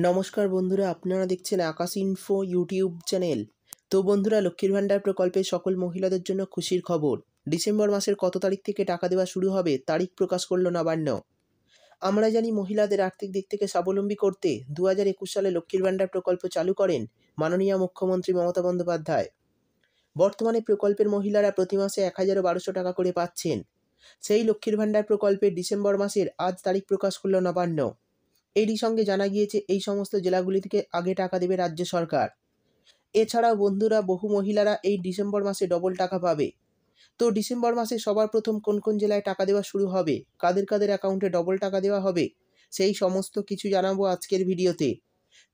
নমস্কার বন্ধুরা, আপনারা দেখছেন আকাশ ইনফো ইউটিউব চ্যানেল। তো বন্ধুরা, লক্ষ্মীর ভাণ্ডার প্রকল্পে সকল মহিলাদের জন্য খুশির খবর। ডিসেম্বর মাসের কত তারিখ থেকে টাকা দেওয়া শুরু হবে তারিখ প্রকাশ করল নবান্ন। আমরা জানি মহিলাদের আর্থিক দিক থেকে স্বাবলম্বী করতে 2021 সালে লক্ষ্মীর ভাণ্ডার প্রকল্প চালু করেন মাননীয় মুখ্যমন্ত্রী মমতা বন্দ্যোপাধ্যায়। বর্তমানে প্রকল্পের মহিলারা প্রতি মাসে 1012 টাকা করে পাচ্ছেন। সেই লক্ষ্মীর ভাণ্ডার প্রকল্পের ডিসেম্বর মাসের আজ তারিখ প্রকাশ করল নবান্ন। এরই সঙ্গে জানা গিয়েছে এই সমস্ত জেলাগুলি থেকে আগে টাকা দেবে রাজ্য সরকার। এছাড়াও বন্ধুরা, বহু মহিলারা এই ডিসেম্বর মাসে ডবল টাকা পাবে। তো ডিসেম্বর মাসে সবার প্রথম কোন কোন জেলায় টাকা দেওয়া শুরু হবে, কাদের কাদের অ্যাকাউন্টে ডবল টাকা দেওয়া হবে, সেই সমস্ত কিছু জানাবো আজকের ভিডিওতে।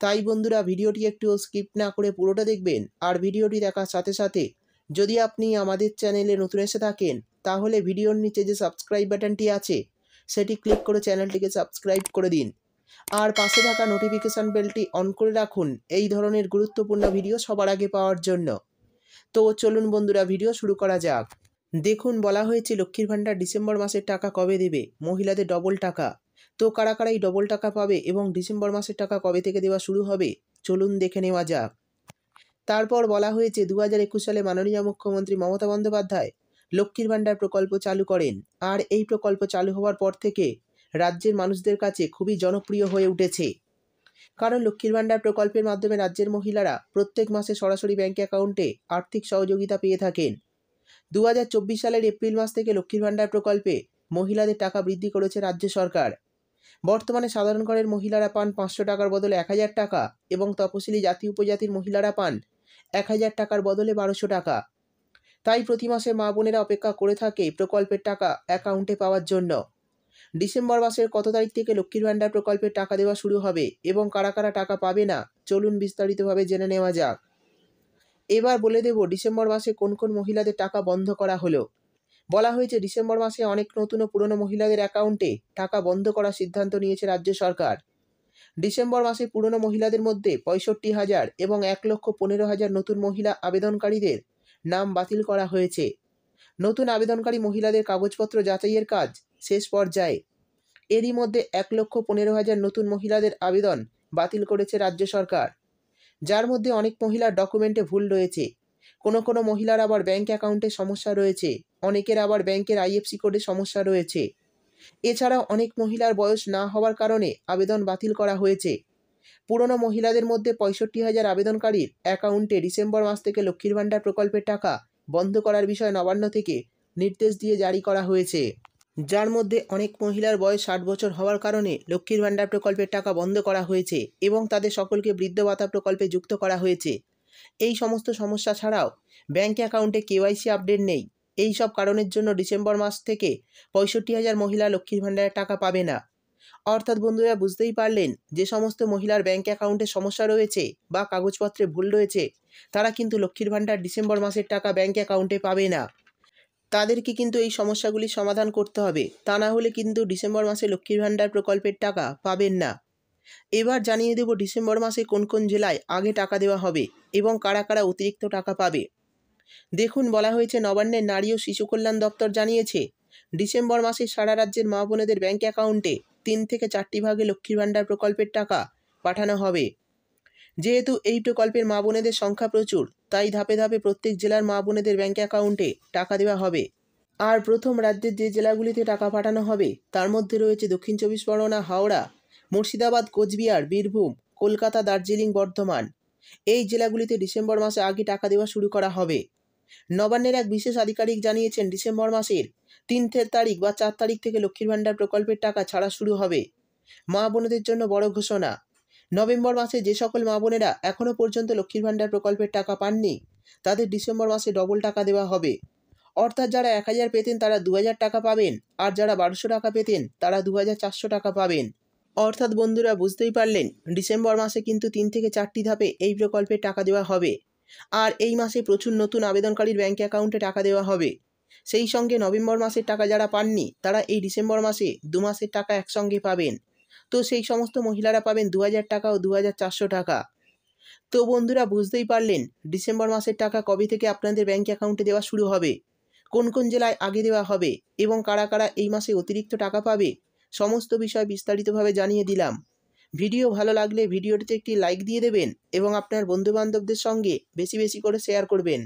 তাই বন্ধুরা, ভিডিওটি একটু স্কিপ না করে পুরোটা দেখবেন। আর ভিডিওটি দেখার সাথে সাথে যদি আপনি আমাদের চ্যানেলে নতুন এসে থাকেন, তাহলে ভিডিওর নিচে যে সাবস্ক্রাইব বাটনটি আছে সেটি ক্লিক করে চ্যানেলটিকে সাবস্ক্রাইব করে দিন। আর পাশে থাকা নোটিফিকেশান বেলটি অন করে রাখুন এই ধরনের গুরুত্বপূর্ণ ভিডিও সবার আগে পাওয়ার জন্য। তো চলুন বন্ধুরা, ভিডিও শুরু করা যাক। দেখুন, বলা হয়েছে লক্ষ্মীর ভাণ্ডার ডিসেম্বর মাসের টাকা কবে দেবে, মহিলাদের ডবল টাকা। তো কারা কারা এই ডবল টাকা পাবে এবং ডিসেম্বর মাসের টাকা কবে থেকে দেওয়া শুরু হবে, চলুন দেখে নেওয়া যাক। তারপর বলা হয়েছে 2021 সালে মাননীয় মুখ্যমন্ত্রী মমতা বন্দ্যোপাধ্যায় লক্ষ্মীর ভাণ্ডার প্রকল্প চালু করেন। আর এই প্রকল্প চালু হওয়ার পর থেকে রাজ্যের মানুষদের কাছে খুবই জনপ্রিয় হয়ে উঠেছে। কারণ লক্ষ্মীর ভাণ্ডার প্রকল্পের মাধ্যমে রাজ্যের মহিলারা প্রত্যেক মাসে সরাসরি ব্যাঙ্ক অ্যাকাউন্টে আর্থিক সহযোগিতা পেয়ে থাকেন। 2024 সালের এপ্রিল মাস থেকে লক্ষ্মীর ভাণ্ডার প্রকল্পে মহিলাদের টাকা বৃদ্ধি করেছে রাজ্য সরকার। বর্তমানে সাধারণ ঘরের মহিলারা পান 500 টাকার বদলে 1000 টাকা এবং তপশিলি জাতি উপজাতির মহিলারা পান 1000 টাকার বদলে 1200 টাকা। তাই প্রতি মাসে মা বোনেরা অপেক্ষা করে থাকে প্রকল্পের টাকা অ্যাকাউন্টে পাওয়ার জন্য। ডিসেম্বর মাসের কত তারিখ থেকে লক্ষ্মীর ভাণ্ডার প্রকল্পের টাকা দেওয়া শুরু হবে এবং কারা কারা টাকা পাবে না, চলুন বিস্তারিতভাবে জেনে নেওয়া যাক। এবার বলে দেব ডিসেম্বর মাসে কোন কোন মহিলাদের টাকা বন্ধ করা হলো। বলা হয়েছে ডিসেম্বর মাসে অনেক নতুন ও পুরনো মহিলাদের অ্যাকাউন্টে টাকা বন্ধ করার সিদ্ধান্ত নিয়েছে রাজ্য সরকার। ডিসেম্বর মাসে পুরনো মহিলাদের মধ্যে 65,000 এবং 1,15,000 নতুন মহিলা আবেদনকারীদের নাম বাতিল করা হয়েছে। নতুন আবেদনকারী মহিলাদের কাগজপত্র যাচাইয়ের কাজ শেষ পর্যায়ে। এরই মধ্যে 1,15,000 নতুন মহিলাদের আবেদন বাতিল করেছে রাজ্য সরকার, যার মধ্যে অনেক মহিলার ডকুমেন্টে ভুল রয়েছে। কোনো মহিলার আবার ব্যাঙ্ক অ্যাকাউন্টে সমস্যা রয়েছে, অনেকের আবার ব্যাংকের আইএফসি কোডে সমস্যা রয়েছে। এছাড়াও অনেক মহিলার বয়স না হওয়ার কারণে আবেদন বাতিল করা হয়েছে। পুরনো মহিলাদের মধ্যে 65,000 আবেদনকারীর অ্যাকাউন্টে ডিসেম্বর মাস থেকে লক্ষ্মীর ভাণ্ডার প্রকল্পের টাকা বন্ধ করার বিষয়ে নবান্ন থেকে নির্দেশ দিয়ে জারি করা হয়েছে, যার মধ্যে অনেক মহিলার বয়স 60 বছর হওয়ার কারণে লক্ষ্মীর ভাণ্ডার প্রকল্পের টাকা বন্ধ করা হয়েছে এবং তাদের সকলকে বৃদ্ধ ভাতা প্রকল্পে যুক্ত করা হয়েছে। এই সমস্ত সমস্যা ছাড়াও ব্যাঙ্ক অ্যাকাউন্টে কেওয়াইসি আপডেট নেই। এই সব কারণের জন্য ডিসেম্বর মাস থেকে 65,000 মহিলা লক্ষ্মীর ভাণ্ডারের টাকা পাবে না। অর্থাৎ বন্ধুরা, বুঝতেই পারলেন, যে সমস্ত মহিলার ব্যাঙ্ক অ্যাকাউন্টে সমস্যা রয়েছে বা কাগজপত্রে ভুল রয়েছে, তারা কিন্তু লক্ষ্মীর ভাণ্ডার ডিসেম্বর মাসের টাকা ব্যাঙ্ক অ্যাকাউন্টে পাবে না। তাদেরকে কিন্তু এই সমস্যাগুলি সমাধান করতে হবে, তা না হলে কিন্তু ডিসেম্বর মাসে লক্ষ্মীর ভাণ্ডার প্রকল্পের টাকা পাবেন না। এবার জানিয়ে দেব ডিসেম্বর মাসে কোন কোন জেলায় আগে টাকা দেওয়া হবে এবং কারা কারা অতিরিক্ত টাকা পাবে। দেখুন, বলা হয়েছে নবান্নের নারী ও শিশু কল্যাণ দপ্তর জানিয়েছে ডিসেম্বর মাসে সারা রাজ্যের মা বোনেদের ব্যাঙ্ক অ্যাকাউন্টে 3 থেকে 4টি ভাগে লক্ষ্মীর ভাণ্ডার প্রকল্পের টাকা পাঠানো হবে। যেহেতু এই প্রকল্পের মা বোনেদের সংখ্যা প্রচুর, তাই ধাপে ধাপে প্রত্যেক জেলার মা বোনেদের ব্যাঙ্ক অ্যাকাউন্টে টাকা দেওয়া হবে। আর প্রথম রাজ্যের যে জেলাগুলিতে টাকা পাঠানো হবে তার মধ্যে রয়েছে দক্ষিণ 24 পরগনা, হাওড়া, মুর্শিদাবাদ, কোচবিহার, বীরভূম, কলকাতা, দার্জিলিং, বর্ধমান। এই জেলাগুলিতে ডিসেম্বর মাসে আগে টাকা দেওয়া শুরু করা হবে। নবান্নের এক বিশেষ আধিকারিক জানিয়েছেন ডিসেম্বর মাসের 3 তারিখ বা 4 তারিখ থেকে লক্ষ্মীর ভাণ্ডার প্রকল্পের টাকা ছাড়া শুরু হবে। মা বোনেদের জন্য বড় ঘোষণা। নভেম্বর মাসে যে সকল মা বোনেরা এখনও পর্যন্ত লক্ষ্মীর ভাণ্ডার প্রকল্পের টাকা পাননি, তাদের ডিসেম্বর মাসে ডবল টাকা দেওয়া হবে। অর্থাৎ যারা 1000 পেতেন তারা 2000 টাকা পাবেন, আর যারা 1200 টাকা পেতেন তারা 2400 টাকা পাবেন। অর্থাৎ বন্ধুরা, বুঝতেই পারলেন, ডিসেম্বর মাসে কিন্তু 3 থেকে 4টি ধাপে এই প্রকল্পের টাকা দেওয়া হবে। আর এই মাসে প্রচুর নতুন আবেদনকারীর ব্যাঙ্ক অ্যাকাউন্টে টাকা দেওয়া হবে। সেই সঙ্গে নভেম্বর মাসের টাকা যারা পাননি তারা এই ডিসেম্বর মাসে 2 মাসের টাকা একসঙ্গে পাবেন। তো সেই সমস্ত মহিলারা পাবেন 2000 টাকা ও 2400 টাকা। তো বন্ধুরা, বুঝতেই পারলেন ডিসেম্বর মাসের টাকা কবে থেকে আপনাদের ব্যাঙ্ক অ্যাকাউন্টে দেওয়া শুরু হবে, কোন কোন জেলায় আগে দেওয়া হবে এবং কারা কারা এই মাসে অতিরিক্ত টাকা পাবে, সমস্ত বিষয় বিস্তারিতভাবে জানিয়ে দিলাম। ভিডিও ভালো লাগলে ভিডিওটিতে একটি লাইক দিয়ে দেবেন এবং আপনার বন্ধুবান্ধবদের সঙ্গে বেশি বেশি করে শেয়ার করবেন।